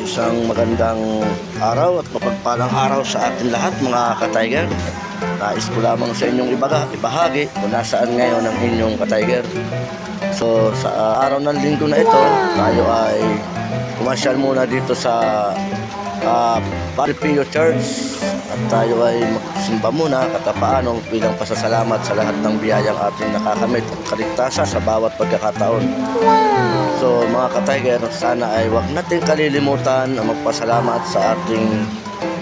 Isang magandang araw at mapagpalang araw sa ating lahat mga ka-Tiger. Nais ko lamang sa inyong ibahagi kung nasaan ngayon ang inyong ka-Tiger. So sa araw ng linggo na ito, tayo ay pumasyal muna dito sa Padre Pio Church at tayo ay magsimba muna katapaano bilang pasasalamat sa lahat ng biyayang ating nakakamit at kaligtasan sa bawat pagkakataon. So mga ka-Tiger, sana ay huwag natin kalilimutan na magpasalamat sa ating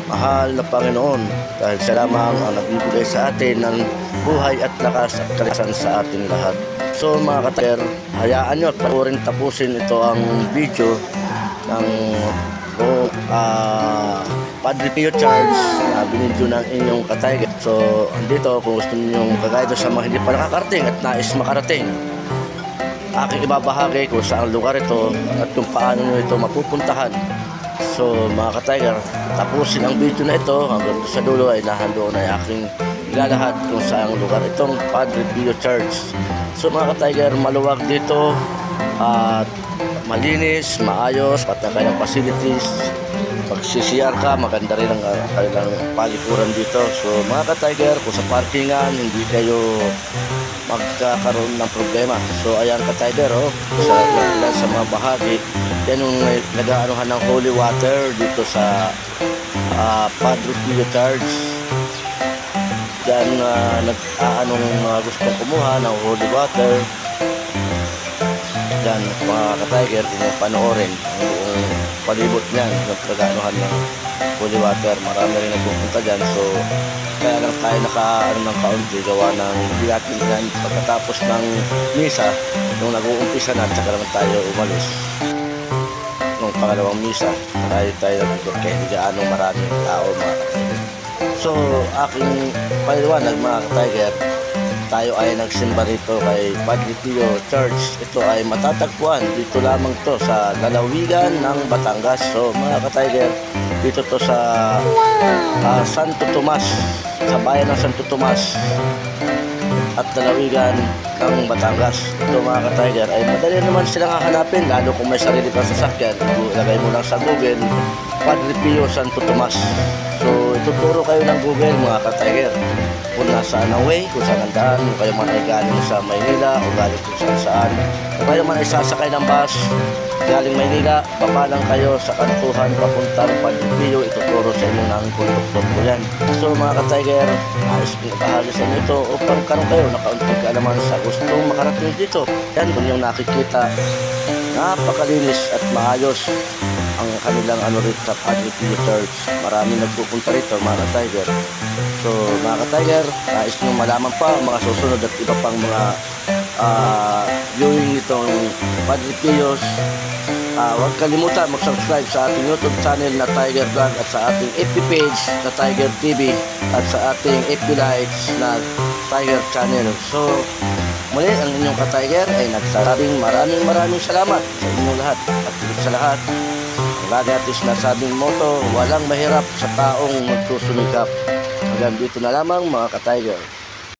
mahal na Panginoon dahil siya lamang ang nagbibigay sa atin ng buhay at lakas at kalikasan sa ating lahat. So mga ka-Tiger, hayaan nyo at panuorin tapusin ito ang video ng Padre Pio Church na binidyo ng inyong ka-Tiger. So andito kung gusto ninyong kagaya sa mga hindi pa nakakarating at nais makarating, aking ibabahagi kung saan lugar ito at kung paano nyo ito mapupuntahan. So mga ka-Tiger, tapusin ang video na ito hanggang sa dulo ay nahandoon ay aking ilalahad kung saan lugar itong Padre Pio Church. So mga ka-Tiger, maluwag dito at malinis, maayos, pati ang kanyang facilities. Pag CCR ka, maganda rin ang kanilang palikuran dito. So mga ka-Tiger, kung sa parkingan hindi kayo magkakaroon ng problema. So ayan ka-Tiger, sa mga bahagi yan yung nag-aanuhan ng holy water dito sa Padre Pio Church. Diyan nag-aanong gustong kumuha ng holy water. Diyan mga ka-Tiger, kung panoorin ang buong palibot niyan ng nag-aanuhan ng holy water, marami rin nagpupunta dyan. So kaya lang tayo naka-ano ng kaunti gawa ng hindi natin yan pagkatapos ng misa nung nag-uumpisa na, tsaka naman tayo umalis nung pangalawang misa, tayo nag-ikot kaya hindi gaano maraming tao mga ka-Tiger. So aking paliwanag mga ka-Tiger, tayo ay nagsimba rito kay Padre Pio Church. Ito ay matatagpuan dito lamang to sa lalawigan ng Batangas. So mga ka-Tiger, dito to sa Santo Tomas, sa bayan ng Santo Tomas at lalawigan ng Batangas. Ito mga ka-Tiger ay madali naman silang hahanapin, lalo kung may sarili kang sasakyan. Ilagay mo lang sa Google Padre Pio Santo Tomas. So ituturo kayo ng Google mga ka-Tiger kung nasaan ang way, kung saan ang daan, kung kayo man ay galing sa Maynila o galing kung saan, kung kayo man ay sasakay ng bus galing Maynila, baba lang kayo sa kantuhan papuntang Padre Pio, ituturo sa inyo ng konduktor ko yan. So mga ka-Tiger, ayos kong bahagi sa inyo ito upang karoon kayo nakaunting kaalaman sa gustong makarating dito. Yan kung yung nakikita, napakalinis at maayos ang kanilang rito sa Padre Pio Church. Maraming nagpupunta rito mga ka-Tiger. So mga ka-Tiger, nais nyo malaman pa mga susunod at iba pang mga viewing nitong Padre Pio's, huwag kalimutan mag-subscribe sa ating YouTube channel na Tiger Vlog at sa ating FB page na Tiger TV at sa ating FB Lights na Tiger Channel. So muli ang inyong ka-Tiger ay nagsasabing maraming salamat sa inyong lahat at sa lahat. Ang lagi natin sinasabing motto, walang mahirap sa taong magsusumikap. Hanggang dito na lamang mga ka-Tiger.